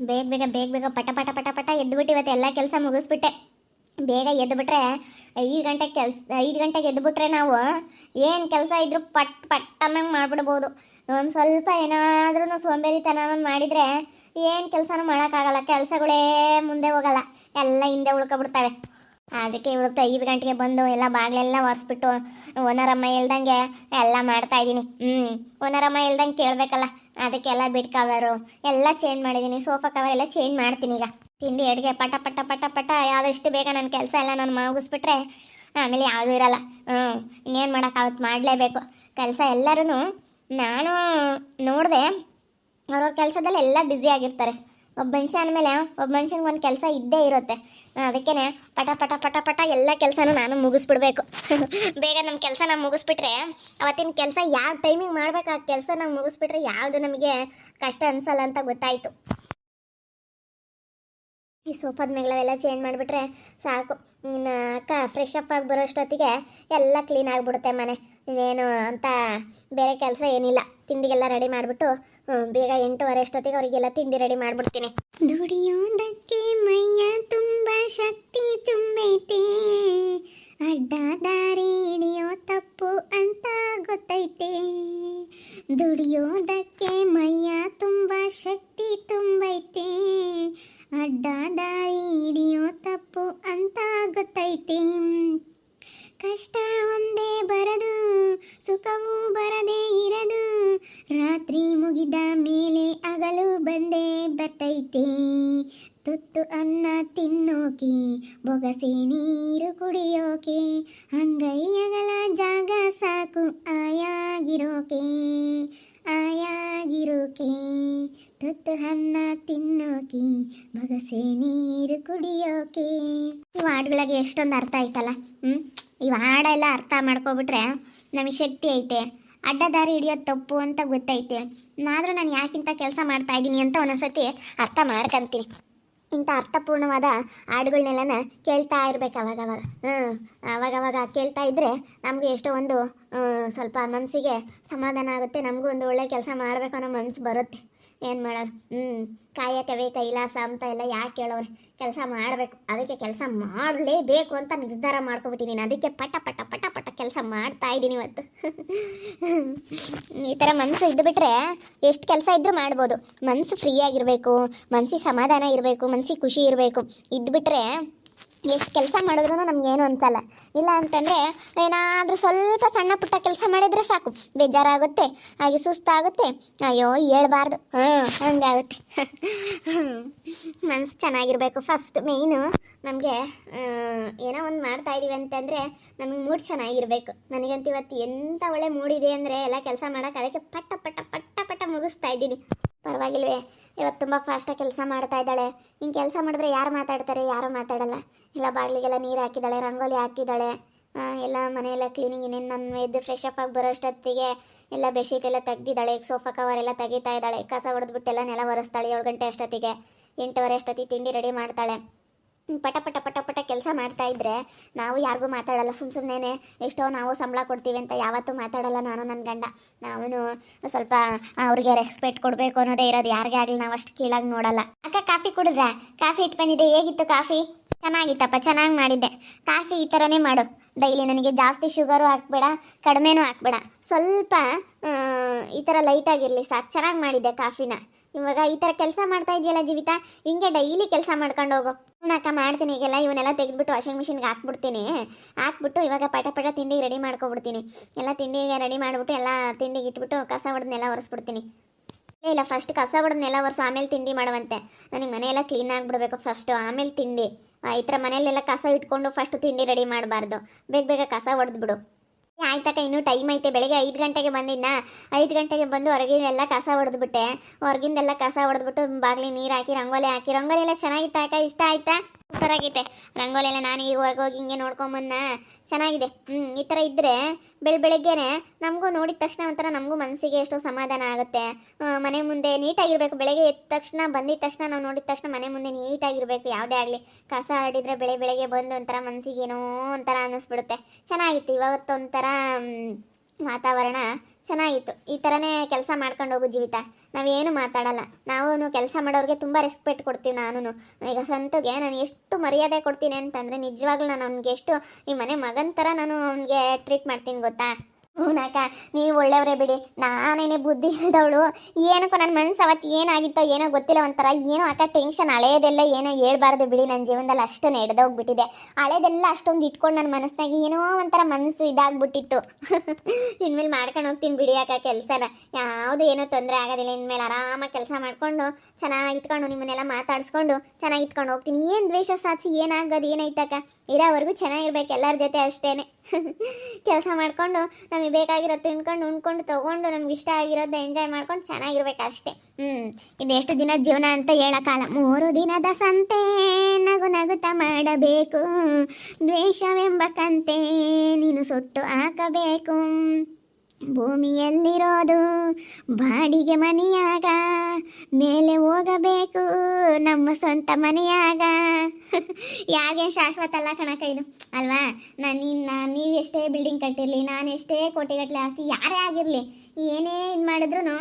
ಬೇಗ ಬೇಗ ಬೇಗ ಬೇಗ ಪಟ ಪಟ ಪಟ ಪಟ ಎದ್ದುಬಿಟ್ಟು ಇವತ್ತು ಎಲ್ಲ ಕೆಲಸ ಮುಗಿಸ್ಬಿಟ್ಟೆ. ಬೇಗ ಎದ್ದುಬಿಟ್ರೆ 5 ಗಂಟೆಗೆ 5 ಗಂಟೆಗೆ ಎದ್ದುಬಿಟ್ರೆ ನಾವು ಏನು ಕೆಲಸ ಇದ್ರೂ ಪಟ್ ಪಟ್ ಅನ್ನಂಗೆ ಮಾಡಿಬಿಡ್ಬೋದು. ಒಂದು ಸ್ವಲ್ಪ ಏನಾದ್ರೂ ಸೋಂಬೇರಿತನ ಮಾಡಿದರೆ ಏನು ಕೆಲಸನೂ ಮಾಡೋಕ್ಕಾಗಲ್ಲ, ಕೆಲಸಗಳೇ ಮುಂದೆ ಹೋಗಲ್ಲ, ಎಲ್ಲ ಹಿಂದೆ ಉಳ್ಕೊಬಿಡ್ತವೆ. ಅದಕ್ಕೆ ಇವತ್ತು 5 ಗಂಟೆಗೆ ಬಂದು ಎಲ್ಲ ಬಾಗಿಲೆಲ್ಲ ಒರೆಸ್ಬಿಟ್ಟು ಓನರಮ್ಮ ಹೇಳ್ದಂಗೆ ಎಲ್ಲ ಮಾಡ್ತಾ ಇದ್ದೀನಿ. ಓನರಮ್ಮ ಹೇಳ್ದಂಗೆ ಕೇಳಬೇಕಲ್ಲ, ಅದಕ್ಕೆಲ್ಲ ಬೆಡ್ ಕವರು ಎಲ್ಲ ಚೇಂಜ್ ಮಾಡಿದ್ದೀನಿ, ಸೋಫಾ ಕವರ್ ಎಲ್ಲ ಚೇಂಜ್ ಮಾಡ್ತೀನಿ. ಈಗ ತಿಂಡಿ ಅಡುಗೆ ಪಟ ಪಟ ಪಟ ಪಟ ಆದಷ್ಟು ಬೇಗ ನನ್ನ ಕೆಲಸ ಎಲ್ಲ ನಾನು ಮುಗಿಸ್ಬಿಟ್ರೆ ಆಮೇಲೆ ಯಾವುದೂ ಇರಲ್ಲ. ಇನ್ನೇನು ಮಾಡೋಕ್ಕಾವತ್ತು ಮಾಡಲೇಬೇಕು ಕೆಲಸ. ಎಲ್ಲರೂ ನಾನು ನೋಡಿದೆ ಅವ್ರವ್ರ ಕೆಲಸದಲ್ಲಿ ಎಲ್ಲ ಬ್ಯುಸಿ ಆಗಿರ್ತಾರೆ. ಒಬ್ಬ ಮನುಷ್ಯ ಅಂದಮೇಲೆ ಒಬ್ಬ ಮನುಷ್ಯನಿಗೆ ಒಂದು ಕೆಲಸ ಇದ್ದೇ ಇರುತ್ತೆ. ಅದಕ್ಕೇ ಪಟ ಪಟ ಪಟ ಪಟ ಎಲ್ಲ ಕೆಲಸನೂ ನಾನು ಮುಗಿಸ್ಬಿಡ್ಬೇಕು. ಬೇಗ ನಮ್ಮ ಕೆಲಸ ನಾವು ಮುಗಿಸ್ಬಿಟ್ರೆ ಅವತ್ತಿನ ಕೆಲಸ ಯಾವ ಟೈಮಿಗೆ ಮಾಡಬೇಕು, ಆ ಕೆಲಸ ನಾವು ಮುಗಿಸ್ಬಿಟ್ರೆ ಯಾವುದು ನಮಗೆ ಕಷ್ಟ ಅನಿಸಲ್ಲ ಅಂತ ಗೊತ್ತಾಯಿತು. ಈ ಸೋಫಾದ ಮೇಗಳೆಲ್ಲ ಚೇಂಜ್ ಮಾಡಿಬಿಟ್ರೆ ಸಾಕು. ಇನ್ನು ಅಕ್ಕ ಫ್ರೆಶ್ ಅಪ್ ಆಗಿ ಬರೋಷ್ಟೊತ್ತಿಗೆ ಎಲ್ಲ ಕ್ಲೀನ್ ಆಗಿಬಿಡುತ್ತೆ ಮನೆ. ಇನ್ನೇನು ಅಂತ ಬೇರೆ ಕೆಲಸ ಏನಿಲ್ಲ. ತಿಂಡಿಗೆಲ್ಲ ರೆಡಿ ಮಾಡಿಬಿಟ್ಟು ಬೇಗ 8:15 ಅಷ್ಟೊತ್ತಿಗೆ ಅವರಿಗೆಲ್ಲ ತಿಂಡಿ ರೆಡಿ ಮಾಡಿಬಿಡ್ತೀನಿ. ದುಡಿಯೋದಕ್ಕೆ ಮೈಯ ತುಂಬ ಶಕ್ತಿ ತುಂಬೈತೆ, ಅಡ್ಡ ದಾರಿ ಹಿಡಿಯೋ ತಪ್ಪು ಅಂತ ಗೊತ್ತೈತೆ. ದುಡಿಯೋದಕ್ಕೆ ಮೈಯ ತುಂಬ ಶಕ್ತಿ ತುಂಬೈತೆ, ಅಡ್ಡ ದಾರಿ ಹಿಡಿಯೋ ತಪ್ಪು ಅಂತ ಗೊತ್ತೈತೆ. ಕಷ್ಟ ಒಂದೇ ಬರದು, ಸುಖವೂ ಬರದೇ ಇರದು, ರಾತ್ರಿ ಮುಗಿದ ಮೇಲೆ ಹಗಲು ಬಂದೇ ಬರ್ತೈತೆ. ತುತ್ತು ಅನ್ನ ತಿನ್ನೋಕೆ, ಬೊಗಸೆ ನೀರು ಕುಡಿಯೋಕೆ, ಅಂಗೈಯಗಳ ಜಾಗ ಸಾಕು ಆಯಾಗಿರೋಕೆ, ಆಯಾಗಿರೋಕೆ. ತುತ್ತು ಅನ್ನ ತಿನ್ನೋಕೆ, ಬೊಗಸೆ ನೀರು ಕುಡಿಯೋಕೆ. ಈ ಹಾಡುಗಳಿಗೆ ಎಷ್ಟೊಂದು ಅರ್ಥ ಐತಲ್ಲ. ಈ ಹಾಡೆಲ್ಲ ಅರ್ಥ ಮಾಡ್ಕೊಬಿಟ್ರೆ ನಮಗೆ ಶಕ್ತಿ ಐತೆ. ಅಡ್ಡ ದಾರಿ ಹಿಡಿಯೋದು ತಪ್ಪು ಅಂತ ಗೊತ್ತೈತೆ, ಆದರೂ ನಾನು ಯಾಕಿಂತ ಕೆಲಸ ಮಾಡ್ತಾ ಇದ್ದೀನಿ ಅಂತ ಒಂದೊಂದ್ಸತಿ ಅರ್ಥ ಮಾಡ್ಕೊಂತೀನಿ. ಇಂಥ ಅರ್ಥಪೂರ್ಣವಾದ ಹಾಡುಗಳನ್ನೆಲ್ಲ ಕೇಳ್ತಾ ಇರ್ಬೇಕು ಅವಾಗವಾಗ. ಅವಾಗವಾಗ ಕೇಳ್ತಾ ಇದ್ದರೆ ನಮಗೂ ಎಷ್ಟೋ ಒಂದು ಸ್ವಲ್ಪ ಮನಸ್ಸಿಗೆ ಸಮಾಧಾನ ಆಗುತ್ತೆ. ನಮಗೂ ಒಂದು ಒಳ್ಳೆ ಕೆಲಸ ಮಾಡಬೇಕು ಅನ್ನೋ ಮನಸ್ಸು ಬರುತ್ತೆ. ಏನು ಮಾಡೋದು? ಕಾಯಕವೇ ಕೈಲಾಸ ಅಂತ ಎಲ್ಲ ಯಾಕೆ ಹೇಳೋರು? ಕೆಲಸ ಮಾಡಬೇಕು, ಅದಕ್ಕೆ ಕೆಲಸ ಮಾಡಲೇಬೇಕು ಅಂತ ನಿರ್ಧಾರ ಮಾಡ್ಕೊಬಿಟ್ಟಿದ್ದೀನಿ. ಅದಕ್ಕೆ ಪಟ ಪಟ ಪಟ ಪಟ ಕೆಲಸ ಮಾಡ್ತಾ ಇದ್ದೀನಿ ಇವತ್ತು. ಈ ಥರ ಮನಸ್ಸು ಇದ್ದುಬಿಟ್ರೆ ಎಷ್ಟು ಕೆಲಸ ಇದ್ದರೂ ಮಾಡ್ಬೋದು. ಮನಸ್ಸು ಫ್ರೀ ಆಗಿರಬೇಕು, ಮನಸ್ಸಿಗೆ ಸಮಾಧಾನ ಇರಬೇಕು, ಮನಸ್ಸಿಗೆ ಖುಷಿ ಇರಬೇಕು. ಇದ್ದುಬಿಟ್ರೆ ಎಷ್ಟು ಕೆಲಸ ಮಾಡಿದ್ರೂ ನಮಗೇನು ಅನ್ಸಲ್ಲ. ಇಲ್ಲ ಅಂತಂದರೆ ಏನಾದರೂ ಸ್ವಲ್ಪ ಸಣ್ಣ ಪುಟ್ಟ ಕೆಲಸ ಮಾಡಿದರೆ ಸಾಕು, ಬೇಜಾರಾಗುತ್ತೆ, ಹಾಗೆ ಸುಸ್ತಾಗುತ್ತೆ, ಅಯ್ಯೋ ಹೇಳ್ಬಾರ್ದು, ಹಂಗಾಗುತ್ತೆ. ಮನಸ್ಸು ಚೆನ್ನಾಗಿರಬೇಕು ಫಸ್ಟ್ ಮೇಯ್ನು. ನಮಗೆ ಏನೋ ಒಂದು ಮಾಡ್ತಾ ಇದ್ದೀವಿ ಅಂತಂದರೆ ನಮಗೆ ಮೂಡ್ ಚೆನ್ನಾಗಿರಬೇಕು. ನನಗಂತೂ ಇವತ್ತು ಎಂಥ ಒಳ್ಳೆ ಮೂಡಿದೆ ಅಂದರೆ ಎಲ್ಲ ಕೆಲಸ ಮಾಡೋಕೆ, ಅದಕ್ಕೆ ಪಟ್ಟ ಪಟ್ಟ ಪಟ್ಟ ಪಟ್ಟ ಮುಗಿಸ್ತಾ ಇದ್ದೀನಿ. ಪರವಾಗಿಲ್ವೇ, ಇವತ್ತು ತುಂಬ ಫಾಸ್ಟಾಗಿ ಕೆಲಸ ಮಾಡ್ತಾ ಇದ್ದಾಳೆ. ಹಿಂಗೆ ಕೆಲಸ ಮಾಡಿದ್ರೆ ಯಾರು ಮಾತಾಡ್ತಾರೆ? ಯಾರೂ ಮಾತಾಡಲ್ಲ. ಎಲ್ಲ ಬಾಗಿಲಿಗೆಲ್ಲ ನೀರು ಹಾಕಿದ್ದಾಳೆ, ರಂಗೋಲಿ ಹಾಕಿದ್ದಾಳೆ, ಎಲ್ಲ ಮನೆಯೆಲ್ಲ ಕ್ಲೀನಿಂಗ್. ಇನ್ನೇನು ನನ್ನ ಎದ್ದು ಫ್ರೆಶ್ ಅಪ್ ಆಗಿ ಬರೋಷ್ಟೊತ್ತಿಗೆ ಎಲ್ಲ ಬೆಡ್ಶೀಟ್ ಎಲ್ಲ ತೆಗ್ದಿದ್ದಾಳೆ, ಸೋಫಾ ಕವರ್ ಎಲ್ಲ ತೆಗಿತಾ ಇದ್ದಾಳೆ, ಕಸ ಹೊಡೆದ್ಬಿಟ್ಟೆಲ್ಲ ನೆಲ ಒರೆಸ್ತಾಳೆ. 7 ಗಂಟೆ ಅಷ್ಟೊತ್ತಿಗೆ, 8:15 ಅಷ್ಟೊತ್ತಿಗೆ ತಿಂಡಿ ರೆಡಿ ಮಾಡ್ತಾಳೆ. ಪಟ ಪಟ ಪಟ ಪಟ ಕೆಲಸ ಮಾಡ್ತಾ ಇದ್ರೆ ನಾವು ಯಾರಿಗೂ ಮಾತಾಡಲ್ಲ. ಸುಮ್ಮನೆ ಎಷ್ಟೋ ನಾವು ಸಂಬಳ ಕೊಡ್ತೀವಿ ಅಂತ ಯಾವತ್ತೂ ಮಾತಾಡಲ್ಲ ನಾನು ನನ್ನ ಗಂಡ. ನಾವು ಸ್ವಲ್ಪ ಅವ್ರಿಗೆ ರೆಸ್ಪೆಕ್ಟ್ ಕೊಡಬೇಕು ಅನ್ನೋದೇ ಇರೋದು. ಯಾರಿಗೇ ಆಗಲಿ ನಾವು ಅಷ್ಟು ಕೀಳಾಗಿ ನೋಡಲ್ಲ. ಅಕ್ಕ ಕಾಫಿ ಕುಡಿದ್ರೆ? ಕಾಫಿ ಇಟ್ಟು ಬಂದಿದ್ದೆ, ಹೇಗಿತ್ತು ಕಾಫಿ? ಚೆನ್ನಾಗಿತ್ತಪ್ಪ, ಚೆನ್ನಾಗಿ ಮಾಡಿದ್ದೆ. ಕಾಫಿ ಈ ಥರನೇ ಮಾಡು ಡೈಲಿ. ನನಗೆ ಜಾಸ್ತಿ ಶುಗರು ಹಾಕ್ಬೇಡ, ಕಡಿಮೆನೂ ಹಾಕ್ಬೇಡ, ಸ್ವಲ್ಪ ಈ ಥರ ಲೈಟಾಗಿರಲಿ ಸಾಕು. ಚೆನ್ನಾಗಿ ಮಾಡಿದ್ದೆ ಕಾಫಿನ. ಇವಾಗ ಈ ಥರ ಕೆಲಸ ಮಾಡ್ತಾ ಇದೆಯಲ್ಲ ಜೀವಿತ, ಹಿಂಗೆ ಡೈಲಿ ಕೆಲಸ ಮಾಡ್ಕೊಂಡು ಹೋಗು. ಅಕ್ಕ ಮಾಡ್ತೀನಿ. ಈಗೆಲ್ಲ ಇವನ್ನೆಲ್ಲ ತೆಗೆದ್ಬಿಟ್ಟು ವಾಷಿಂಗ್ ಮಿಷಿನ್ಗೆ ಹಾಕ್ಬಿಡ್ತೀನಿ. ಹಾಕ್ಬಿಟ್ಟು ಇವಾಗ ಪಟ ಪಟ ತಿಂಡಿಗೆ ರೆಡಿ ಮಾಡ್ಕೊಬಿಡ್ತೀನಿ. ಎಲ್ಲ ತಿಂಡಿಗೆ ರೆಡಿ ಮಾಡಿಬಿಟ್ಟು ಎಲ್ಲ ತಿಂಡಿಗೆ ಇಟ್ಬಿಟ್ಟು ಕಸ ಹೊಡೆದ್ನೆಲ್ಲ ಒರೆಸ್ಬಿಡ್ತೀನಿ. ಇಲ್ಲ, ಫಸ್ಟ್ ಕಸ ಹೊಡೆದ್ನೆಲ್ಲ ಒರೆಸು, ಆಮೇಲೆ ತಿಂಡಿ ಮಾಡುವಂತೆ. ನನಗೆ ಮನೆಯೆಲ್ಲ ಕ್ಲೀನ್ ಆಗಿಬಿಡ್ಬೇಕು ಫಸ್ಟು, ಆಮೇಲೆ ತಿಂಡಿ. ಈ ಥರ ಮನೆಯಲ್ಲೆಲ್ಲ ಕಸ ಇಟ್ಕೊಂಡು ಫಸ್ಟ್ ತಿಂಡಿ ರೆಡಿ ಮಾಡಬಾರ್ದು. ಬೇಗ ಬೇಗ ಕಸ ಹೊಡೆದ್ಬಿಡು. ಆಯ್ತಕ್ಕ, ಇನ್ನೂ ಟೈಮ್ ಐತೆ. ಬೆಳಗ್ಗೆ 5 ಗಂಟೆಗೆ ಬಂದಿದ್ದ. 5 ಗಂಟೆಗೆ ಬಂದು ಹೊರಗಿಂದೆಲ್ಲ ಕಸ ಹೊಡೆದ್ಬಿಟ್ಟೆ. ಹೊರಗಿಂದೆಲ್ಲ ಕಸ ಹೊಡೆದ್ಬಿಟ್ಟು ಬಾಗಿಲಿಗೆ ನೀರು ಹಾಕಿ ರಂಗೋಲಿ ಹಾಕಿ. ರಂಗೋಲಿ ಎಲ್ಲ ಚೆನ್ನಾಗಿತ್ತು ಅಕ್ಕ, ಇಷ್ಟ ಆಯ್ತಾ? ಸೂಪರ್ ಆಗೈತೆ ರಂಗೋಲಿ ಎಲ್ಲ. ನಾನು ಈಗ ಹೊರಗೋಗಿ ಹಿಂಗೆ ನೋಡ್ಕೊಂಬನ್ನ, ಚೆನ್ನಾಗಿದೆ. ಈ ಥರ ಇದ್ದರೆ ಬೆಳಗ್ಗೆನೆ ನಮಗೂ ನೋಡಿದ ತಕ್ಷಣ ಒಂಥರ ನಮಗೂ ಮನಸ್ಸಿಗೆ ಎಷ್ಟೋ ಸಮಾಧಾನ ಆಗುತ್ತೆ. ಮನೆ ಮುಂದೆ ನೀಟಾಗಿರಬೇಕು. ಬೆಳಗ್ಗೆ ಎದ್ದ ತಕ್ಷಣ, ಬಂದಿದ್ದ ತಕ್ಷಣ, ನಾವು ನೋಡಿದ ತಕ್ಷಣ ಮನೆ ಮುಂದೆ ನೀಟಾಗಿರಬೇಕು. ಯಾವುದೇ ಆಗಲಿ ಕಸ ಆಡಿದರೆ ಬೆಳಗ್ಗೆ ಬಂದು ಒಂಥರ ಮನಸ್ಸಿಗೆ ಏನೋ ಒಂಥರ ಅನ್ನಿಸ್ಬಿಡುತ್ತೆ. ಚೆನ್ನಾಗಿತ್ತು ಇವತ್ತೊಂಥರ ವಾತಾವರಣ ಚೆನ್ನಾಗಿತ್ತು. ಈ ಥರನೇ ಕೆಲಸ ಮಾಡ್ಕೊಂಡು ಹೋಗು ಜೀವಿತ. ನಾವೇನು ಮಾತಾಡಲ್ಲ. ನಾವು ಕೆಲಸ ಮಾಡೋರಿಗೆ ತುಂಬ ರೆಸ್ಪೆಕ್ಟ್ ಕೊಡ್ತೀವಿ. ನಾನು ಈಗ ಸ್ವಂತಗೆ ನಾನು ಎಷ್ಟು ಮರ್ಯಾದೆ ಕೊಡ್ತೀನಿ ಅಂತಂದರೆ ನಿಜವಾಗ್ಲೂ ನಾನು ಅವ್ನಿಗೆ ಎಷ್ಟು ಈ ಮನೆ ಮಗನ ಥರ ನಾನು ಅವ್ನಿಗೆ ಟ್ರೀಟ್ ಮಾಡ್ತೀನಿ ಗೊತ್ತಾ. ಹ್ಞೂನಕ್ಕ, ನೀವು ಒಳ್ಳೆಯವರೇ ಬಿಡಿ. ನಾನೇನೇ ಬುದ್ಧಿ ಇದ್ದವಳು. ಏನಕ್ಕೋ ನನ್ನ ಮನಸ್ಸು ಅವತ್ತು ಏನಾಗಿತ್ತೋ ಏನೋ ಗೊತ್ತಿಲ್ಲ, ಒಂಥರ ಏನೋ ಅಕ್ಕ ಟೆನ್ಷನ್. ಹಳೆಯದೆಲ್ಲ ಏನೋ ಹೇಳ್ಬಾರ್ದು ಬಿಡಿ, ನನ್ನ ಜೀವನದಲ್ಲಿ ಅಷ್ಟು ನಡೆದೋಗ್ಬಿಟ್ಟಿದೆ. ಹಳೆದೆಲ್ಲ ಅಷ್ಟೊಂದು ಇಟ್ಕೊಂಡು ನನ್ನ ಮನಸ್ಸಿನಾಗ ಏನೋ ಒಂಥರ ಮನಸ್ಸು ಇದಾಗ್ಬಿಟ್ಟಿತ್ತು. ಇನ್ಮೇಲೆ ಮಾಡ್ಕೊಂಡು ಹೋಗ್ತೀನಿ ಬಿಡಿ ಅಕ್ಕ ಕೆಲಸನ. ಯಾವುದು ಏನೂ ತೊಂದರೆ ಆಗೋದಿಲ್ಲ. ಇನ್ಮೇಲೆ ಆರಾಮಾಗಿ ಕೆಲಸ ಮಾಡಿಕೊಂಡು ಚೆನ್ನಾಗಿ ಇಟ್ಕೊಂಡು ನಿಮ್ಮನ್ನೆಲ್ಲ ಮಾತಾಡಿಸ್ಕೊಂಡು ಚೆನ್ನಾಗಿ ಇಟ್ಕೊಂಡು ಹೋಗ್ತೀನಿ. ಏನು ದ್ವೇಷ ಸಾಧಿಸಿ ಏನಾಗೋದು ಏನೈತಕ್ಕ, ಇರೋವರೆಗೂ ಚೆನ್ನಾಗಿರ್ಬೇಕು ಎಲ್ಲರ ಜೊತೆ ಅಷ್ಟೇ. ಕೆಲಸ ಮಾಡಿಕೊಂಡು ನಮಗೆ ಬೇಕಾಗಿರೋದು ತಿನ್ಕೊಂಡು ಉಣ್ಕೊಂಡು ತೊಗೊಂಡು ನಮ್ಗೆ ಇಷ್ಟ ಆಗಿರೋದು ಎಂಜಾಯ್ ಮಾಡ್ಕೊಂಡು ಚೆನ್ನಾಗಿರ್ಬೇಕು ಅಷ್ಟೇ. ಇದೆಷ್ಟು ದಿನ ಜೀವನ ಅಂತ ಹೇಳೋಕ್ಕಲ್ಲ. 3 ದಿನದ ಸಂತೆ ನಗು ನಗುತ್ತಾ ಮಾಡಬೇಕು, ದ್ವೇಷವೆಂಬ ಕಂತೆ ನೀನು ಸುಟ್ಟು ಹಾಕಬೇಕು. ಭೂಮಿಯಲ್ಲಿರೋದು ಬಾಡಿಗೆ ಮನೆಯಾಗ, ಮೇಲೆ ಹೋಗಬೇಕು ನಮ್ಮ ಸ್ವಂತ ಮನೆಯಾಗ. ಯಾಗೇನು ಶಾಶ್ವತ ಅಲ್ಲ ಕಣಕ ಇದು, ಅಲ್ವಾ? ನೀವು ಎಷ್ಟೇ ಬಿಲ್ಡಿಂಗ್ ಕಟ್ಟಿರಲಿ, ನಾನು ಎಷ್ಟೇ ಕೋಟಿಗಟ್ಟಲೆ ಆಸ್ತಿ ಯಾರೇ ಆಗಿರಲಿ, ಏನೇ ಇದು ಮಾಡಿದ್ರು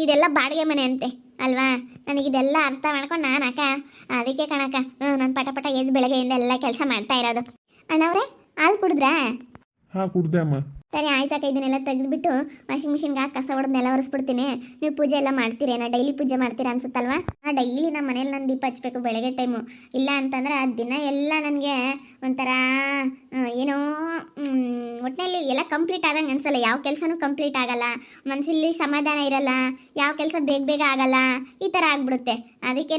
ಇದೆಲ್ಲ ಬಾಡಿಗೆ ಮನೆ ಅಂತೆ, ಅಲ್ವಾ? ನನಗಿದೆಲ್ಲ ಅರ್ಥ ಮಾಡ್ಕೊಂಡು ನಾನು ಅಕ್ಕ ಅದಕ್ಕೆ ಕಣಕ ನಾನು ಪಟ ಪಟ ಎದ್ದು ಬೆಳಗ್ಗೆಯಿಂದ ಎಲ್ಲ ಕೆಲಸ ಮಾಡ್ತಾ ಇರೋದು. ಅಣ್ಣವ್ರೆ, ಹಾಲು ಕುಡಿದ್ರಾ? ಹಾಂ, ಕುಡ್ದೆ ಅಮ್ಮ. ಸರಿ ಆಯ್ತಕ್ಕ, ಇದನ್ನೆಲ್ಲ ತೆಗೆದುಬಿಟ್ಟು ವಾಷಿಂಗ್ ಮಿಷಿನ್ಗೆ ಹಾಕಿ ಕಸ ಹೊಡೆದು ನೆಲ ಒರೆಸ್ಬಿಡ್ತೀನಿ. ನೀವು ಪೂಜೆ ಎಲ್ಲ ಮಾಡ್ತೀರೇನೋ? ಡೈಲಿ ಪೂಜೆ ಮಾಡ್ತೀರಾ ಅನ್ಸುತ್ತಲ್ವಾ? ಡೈಲಿ ನಮ್ಮ ಮನೇಲಿ ನಾನು ದೀಪ ಹಚ್ಬೇಕು ಬೆಳಗ್ಗೆ ಟೈಮು. ಇಲ್ಲ ಅಂತಂದ್ರೆ ಆ ದಿನ ಎಲ್ಲ ನನಗೆ ಒಂಥರ ಏನೋ ಒಟ್ಟಿನಲ್ಲಿ ಎಲ್ಲ ಕಂಪ್ಲೀಟ್ ಆದಂಗೆ ಅನ್ಸಲ್ಲ. ಯಾವ ಕೆಲಸನೂ ಕಂಪ್ಲೀಟ್ ಆಗಲ್ಲ, ಮನಸ್ಸಲ್ಲಿ ಸಮಾಧಾನ ಇರಲ್ಲ, ಯಾವ ಕೆಲಸ ಬೇಗ ಬೇಗ ಆಗಲ್ಲ, ಈ ಥರ ಆಗ್ಬಿಡುತ್ತೆ. ಅದಕ್ಕೇ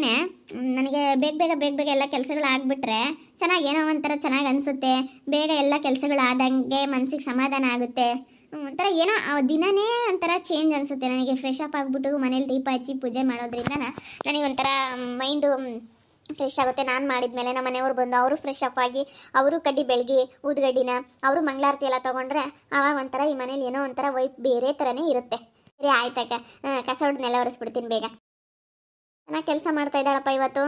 ನನಗೆ ಬೇಗ ಬೇಗ ಎಲ್ಲ ಕೆಲಸಗಳು ಆಗಿಬಿಟ್ರೆ ಚೆನ್ನಾಗಿ ಏನೋ ಒಂಥರ ಚೆನ್ನಾಗಿ ಅನಿಸುತ್ತೆ. ಬೇಗ ಎಲ್ಲ ಕೆಲಸಗಳು ಆದಂಗೆ ಮನಸ್ಸಿಗೆ ಸಮಾಧಾನ ಆಗುತ್ತೆ. ಒಂಥರ ಏನೋ ದಿನನೇ ಒಂಥರ ಚೇಂಜ್ ಅನಿಸುತ್ತೆ ನನಗೆ. ಫ್ರೆಶ್ ಅಪ್ ಆಗಿಬಿಟ್ಟು ಮನೇಲಿ ದೀಪ ಹಚ್ಚಿ ಪೂಜೆ ಮಾಡೋದ್ರಿಂದ ನನಗೊಂಥರ ಮೈಂಡು ಫ್ರೆಶ್ ಆಗುತ್ತೆ. ನಾನು ಮಾಡಿದ್ಮೇಲೆ ನಮ್ಮ ಮನೆಯವ್ರು ಬಂದು ಅವರು ಫ್ರೆಶ್ ಅಪ್ ಆಗಿ ಅವರು ಕಡ್ಡಿ ಬೆಳಗಿ ಊದುಗಡ್ಡಿನ ಅವರು ಮಂಗಳಾರತಿ ಎಲ್ಲ ತೊಗೊಂಡ್ರೆ ಆವಾಗ ಒಂಥರ ಈ ಮನೇಲಿ ಏನೋ ಒಂಥರ ವೈಪ್ ಬೇರೆ ಥರನೇ ಇರುತ್ತೆ. ಸರಿ ಆಯ್ತಕ್ಕ, ಕಸ ಹೊಡೆದು ನೆಲ ಒರೆಸ್ಬಿಡ್ತೀನಿ ಬೇಗ. ಚೆನ್ನಾಗಿ ಕೆಲಸ ಮಾಡ್ತಾ ಇದ್ದಾಳಪ್ಪ ಇವತ್ತು.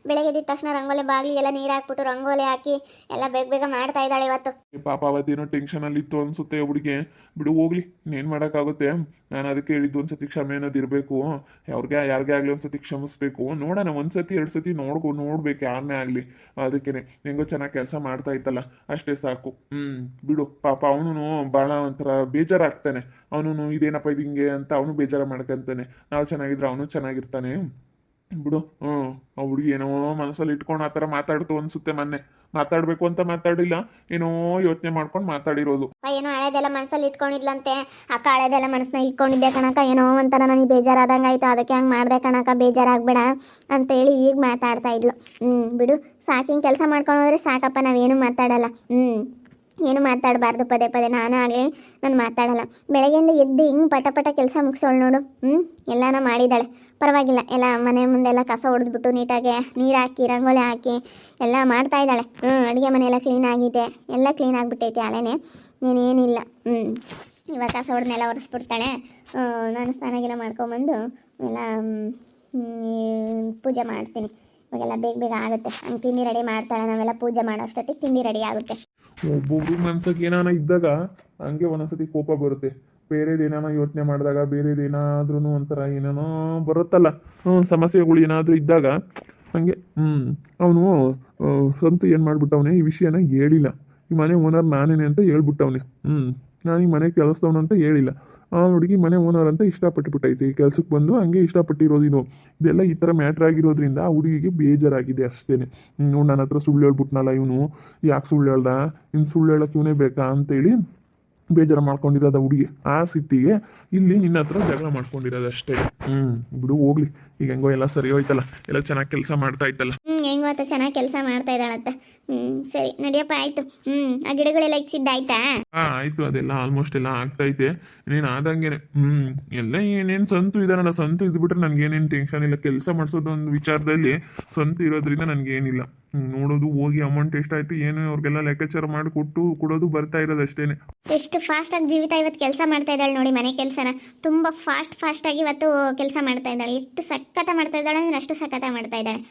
ಬೆಳಗ್ಗೆ ಎದ್ದ ತಕ್ಷಣ ರಂಗೋಲಿ ಬಾಗಿಲಿಗೆಲ್ಲ ನೀರು ಹಾಕ್ಬಿಟ್ಟು ರಂಗೋಲಿ ಹಾಕಿ ಎಲ್ಲ ಬೇಗ ಮಾಡ್ತಾ ಇದ್ದಾಳೆ ಇವತ್ತು. ಪಾಪ ಅವತ್ತೇನೋ ಟೆನ್ಷನಲ್ಲಿ ಇತ್ತು ಅನ್ಸುತ್ತೆ ಹುಡುಗಿ. ಬಿಡು ಹೋಗ್ಲಿ, ಇನ್ನೇನು ಮಾಡೋಕ್ಕಾಗುತ್ತೆ. ನಾನು ಅದಕ್ಕೆ ಹೇಳಿದ್ದು ಒಂದ್ಸತಿ ಕ್ಷಮೆ ಅನ್ನೋದು ಇರಬೇಕು. ಯಾರಿಗೆ ಆಗಲಿ ಒಂದ್ಸತಿ ಕ್ಷಮಿಸ್ಬೇಕು. ನೋಡೋಣ, ಒಂದ್ಸತಿ 2 ಸತಿ ನೋಡ್ಬೇಕು ಯಾರನ್ನೇ ಆಗಲಿ. ಅದಕ್ಕೇನೆ ಹೆಂಗೋ ಚೆನ್ನಾಗಿ ಕೆಲಸ ಮಾಡ್ತಾ ಇತ್ತಲ್ಲ, ಅಷ್ಟೇ ಸಾಕು. ಬಿಡು. ಪಾಪ ಅವನು ಭಾಳ ಒಂಥರ ಬೇಜಾರಾಗ್ತಾನೆ. ಅವನು ಇದೇನಪ್ಪ ಇದು ಹಿಂಗೆ ಅಂತ ಅವನು ಬೇಜಾರ ಮಾಡ್ಕೊಂತಾನೆ. ನಾವು ಚೆನ್ನಾಗಿದ್ರೆ ಅವನು ಚೆನ್ನಾಗಿರ್ತಾನೆ. ಬಿಡು. ಆ ಹುಡುಗಿ ಏನೋ ಮನಸ್ಸಲ್ಲಿ ಇಟ್ಕೊಂಡು ಆ ಥರ ಮಾತಾಡ್ತು ಅನ್ಸುತ್ತೆ. ಮೊನ್ನೆ ಮಾತಾಡಬೇಕು ಅಂತ ಮಾತಾಡಿಲ್ಲ, ಏನೋ ಯೋಚನೆ ಮಾಡ್ಕೊಂಡು ಮಾತಾಡಿರೋದು. ಏನೋ ಹಳೆದೆಲ್ಲ ಮನಸ್ಸಲ್ಲಿ ಇಟ್ಕೊಂಡಿದ್ಲಂತೆ. ಅಕ್ಕ ಹಳೆದೆಲ್ಲ ಮನಸ್ಸನ್ನ ಇಟ್ಕೊಂಡಿದ್ದೆ ಕಣಕ, ಏನೋ ಒಂಥರ ನನಗೆ ಬೇಜಾರಾದಂಗೆ ಆಯ್ತು, ಅದಕ್ಕೆ ಹಂಗೆ ಮಾಡಿದೆ ಕಣಕ, ಬೇಜಾರಾಗಬೇಡ ಅಂತೇಳಿ ಈಗ ಮಾತಾಡ್ತಾ ಇದ್ಲು. ಬಿಡು, ಸಾಕಿಂಗ್ ಕೆಲಸ ಮಾಡ್ಕೊಂಡೋದ್ರೆ ಸಾಕಪ್ಪ, ನಾವೇನು ಮಾತಾಡಲ್ಲ. ಏನು ಮಾತಾಡಬಾರ್ದು ಪದೇ ನಾನು ಆಗಲಿ ನಾನು ಮಾತಾಡಲ್ಲ. ಬೆಳಗ್ಗೆಯಿಂದ ಎದ್ದು ಹಿಂಗೆ ಪಟ ಕೆಲಸ ಮುಗಿಸೋಳು ನೋಡು. ಎಲ್ಲಾನ ಮಾಡಿದ್ದಾಳೆ, ಪರವಾಗಿಲ್ಲ. ಎಲ್ಲ ಮನೆ ಮುಂದೆಲ್ಲ ಕಸ ಹೊಡೆದ್ಬಿಟ್ಟು ನೀಟಾಗಿ ನೀರು ಹಾಕಿ ರಂಗೋಲಿ ಹಾಕಿ ಎಲ್ಲ ಮಾಡ್ತಾ ಇದ್ದಾಳೆ. ಅಡುಗೆ ಮನೆಯೆಲ್ಲ ಕ್ಲೀನ್ ಆಗಿದೆ, ಎಲ್ಲ ಕ್ಲೀನ್ ಆಗಿಬಿಟ್ಟೈತೆ ಅಲ್ಲೇನೆ, ಏನೇನಿಲ್ಲ. ಇವಾಗ ಕಸ ಹೊಡೆದನ್ನೆಲ್ಲ ಒರೆಸ್ಬಿಡ್ತಾಳೆ. ನಾನು ಸ್ನಾನ ಮಾಡ್ಕೊಂಬಂದು ಎಲ್ಲ ಪೂಜೆ ಮಾಡ್ತೀನಿ. ಇವಾಗೆಲ್ಲ ಬೇಗ ಆಗುತ್ತೆ. ಹಂಗೆ ತಿಂಡಿ ರೆಡಿ ಮಾಡ್ತಾಳೆ. ನಾವೆಲ್ಲ ಪೂಜೆ ಮಾಡೋ ಅಷ್ಟೊತ್ತಿಗೆ ತಿಂಡಿ ರೆಡಿ ಆಗುತ್ತೆ. ಒಬ್ಬೊಬ್ರು ಮನ್ಸಕ್ಕೆ ಏನಾನ ಇದ್ದಾಗ ಹಂಗೆ ಒಂದೊಂದ್ಸತಿ ಕೋಪ ಬರುತ್ತೆ. ಬೇರೆದೇನಾನ ಯೋಚನೆ ಮಾಡಿದಾಗ, ಬೇರೆದೇನಾದ್ರೂ ಒಂಥರ ಏನೇನೋ ಬರುತ್ತಲ್ಲ, ಸಮಸ್ಯೆಗಳು ಏನಾದರೂ ಇದ್ದಾಗ ಹಂಗೆ. ಅವನು ಸ್ವಂತ ಏನು ಮಾಡ್ಬಿಟ್ಟವನೆ, ಈ ವಿಷಯನ ಹೇಳಿಲ್ಲ. ಈ ಮನೆ ಓನರ್ ನಾನೇನೆ ಅಂತ ಹೇಳ್ಬಿಟ್ಟವನೆ. ನಾನು ಈ ಮನೆ ಕೆಲಸದವನು ಅಂತ ಹೇಳಿಲ್ಲ. ಆ ಹುಡುಗಿ ಮನೆ ಓನರ್ ಅಂತ ಇಷ್ಟಪಟ್ಟುಬಿಟ್ಟೈತೆ. ಈ ಕೆಲಸಕ್ಕೆ ಬಂದು ಹಂಗೆ ಇಷ್ಟಪಟ್ಟಿರೋದು. ಇದೆಲ್ಲ ಈ ಥರ ಮ್ಯಾಟ್ರ್ ಆಗಿರೋದ್ರಿಂದ ಆ ಹುಡುಗಿಗೆ ಬೇಜಾರಾಗಿದೆ ಅಷ್ಟೇ. ನನ್ನ ಹತ್ರ ಸುಳ್ಳು ಹೇಳ್ಬಿಟ್ನಲ್ಲ ಇವನು, ಯಾಕೆ ಸುಳ್ಳು ಹೇಳ್ದ, ಇನ್ನು ಸುಳ್ಳು ಹೇಳೋಕೆ ಇವನೇ ಬೇಕಾ ಅಂತೇಳಿ ಬೇಜಾರು ಮಾಡ್ಕೊಂಡಿರೋದ ಹುಡುಗಿ. ಆ ಸಿಟ್ಟಿಗೆ ಇಲ್ಲಿ ನಿನ್ನ ಹತ್ರ ಜಗಳ ಮಾಡ್ಕೊಂಡಿರೋದು ಅಷ್ಟೇ. ಬಿಡು ಹೋಗ್ಲಿ. ಈಗ ಹೆಂಗೋ ಎಲ್ಲ ಸರಿ ಹೋಯ್ತಲ್ಲ, ಎಲ್ಲ ಚೆನ್ನಾಗಿ ಕೆಲಸ ಮಾಡ್ತಾ ಇತ್ತಲ್ಲ. ಹೆಂಗೋ ಆತ ಚೆನ್ನಾಗಿ ಕೆಲಸ ಮಾಡ್ತಾ ಇದ್ದಾಳತ್ತ. ಸರಿ ನಡಿಯಪ್ಪ, ಆಯ್ತು. ಆ ಗಿಡಗಳೆಲ್ಲ ಇಕ್ಸಿದ್ದಾಯ್ತಾ? ಆಯ್ತು, ಅದೆಲ್ಲ ಆಲ್ಮೋಸ್ಟ್ ಎಲ್ಲ ಆಗ್ತೈತೆ. ಇನ್ನೇನು ಆದಂಗೆನೆ. ಎಲ್ಲ ಏನೇನು ಸಂತು ಇದಾರಲ್ಲ, ಸಂತು ಇದ್ಬಿಟ್ರೆ ನನಗೇನೇನು ಟೆನ್ಷನ್ ಇಲ್ಲ. ಕೆಲಸ ಮಾಡಿಸೋದು ಒಂದು ವಿಚಾರದಲ್ಲಿ ಸಂತು ಇರೋದ್ರಿಂದ ನನಗೇನಿಲ್ಲ. ನೋಡೋದು, ಹೋಗಿ ಅಮೌಂಟ್ ಎಷ್ಟಾಯ್ತು ಏನು ಅವ್ರಿಗೆಲ್ಲ ಲೆಕ್ಕಾಚಾರ ಮಾಡಿ ಕೊಡೋದು, ಬರ್ತಾ ಇರೋದು ಅಷ್ಟೇನೆ. ಎಷ್ಟು ಫಾಸ್ಟಾಗಿ ಜೀವಿತ ಇವತ್ತು ಕೆಲಸ ಮಾಡ್ತಾ ಇದ್ದಾಳೆ ನೋಡಿ. ಮನೆ ಕೆಲಸನ ತುಂಬ ಫಾಸ್ಟಾಗಿ ಇವತ್ತು ಕೆಲಸ ಮಾಡ್ತಾ ಇದ್ದಾಳೆ. ಎಷ್ಟು ಸಖತ್ತ ಮಾಡ್ತಾ ಇದ್ದಾಳೆ ಅಂದರೆ ಅಷ್ಟು ಸಖತ್ತ ಮಾಡ್ತಾ ಇದ್ದಾಳೆ.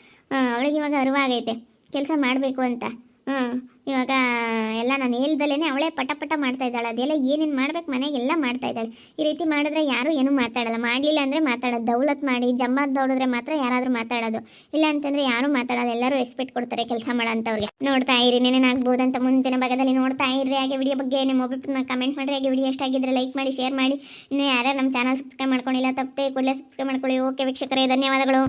ಅವಳಿಗೆ ಇವಾಗ ಅರಿವಾಗೈತೆ ಕೆಲಸ ಮಾಡಬೇಕು ಅಂತ. ಇವಾಗ ಎಲ್ಲ ನಾನು ಹೇಳ್ದಲೇ ಅವಳೇ ಪಟ ಪಟ ಮಾಡ್ತಾ ಇದ್ದಾಳೆ. ಅದೆಲ್ಲ ಏನೇನು ಮಾಡ್ಬೇಕು ಮನೆಗೆಲ್ಲ ಮಾಡ್ತಾ ಇದ್ದಾಳೆ. ಈ ರೀತಿ ಮಾಡಿದ್ರೆ ಯಾರು ಏನೂ ಮಾತಾಡಲ್ಲ, ಮಾಡಲಿಲ್ಲ ಅಂದರೆ ಮಾತಾಡೋದು. ದೌಲತ್ ಮಾಡಿ ಜಂಬಾದ್ ದೌಡಿದ್ರೆ ಮಾತ್ರ ಯಾರಾದರೂ ಮಾತಾಡೋದು, ಇಲ್ಲ ಅಂತಂದರೆ ಯಾರೂ ಮಾತಾಡೋದು. ಎಲ್ಲರೂ ರೆಸ್ಪೆಕ್ಟ್ ಕೊಡ್ತಾರೆ ಕೆಲಸ ಮಾಡೋಂಥವ್ರಿಗೆ. ನೋಡ್ತಾ ಇರಿ, ನೆನೇನಾಗ್ಬೋದಂತ ಮುಂದಿನ ಭಾಗದಲ್ಲಿ ನೋಡ್ತಾ ಇರ್ರಿ. ಹಾಗೆ ವಿಡಿಯೋ ಬಗ್ಗೆ ನಿಮ್ಮ ಒಬ್ಬೊಬ್ಬರನ್ನ ಕಮೆಂಟ್ ಮಾಡಿರಿ. ಹಾಗೆ ವಿಡಿಯೋ ಎಷ್ಟಾಗಿದ್ದರೆ ಲೈಕ್ ಮಾಡಿ, ಶೇರ್ ಮಾಡಿ. ಇನ್ನೂ ಯಾರ್ಯಾರು ನಮ್ಮ ಚಾನಲ್ ಸಬ್ಸ್ಕ್ರೈಬ್ ಮಾಡ್ಕೊಂಡಿಲ್ಲ ತಪ್ಪದೆ ಕೂಡಲೇ ಸಬ್ಸ್ಕ್ರೈಬ್ ಮಾಡ್ಕೊಳ್ಳಿ. ಓಕೆ ವೀಕ್ಷಕರೇ, ಧನ್ಯವಾದಗಳು.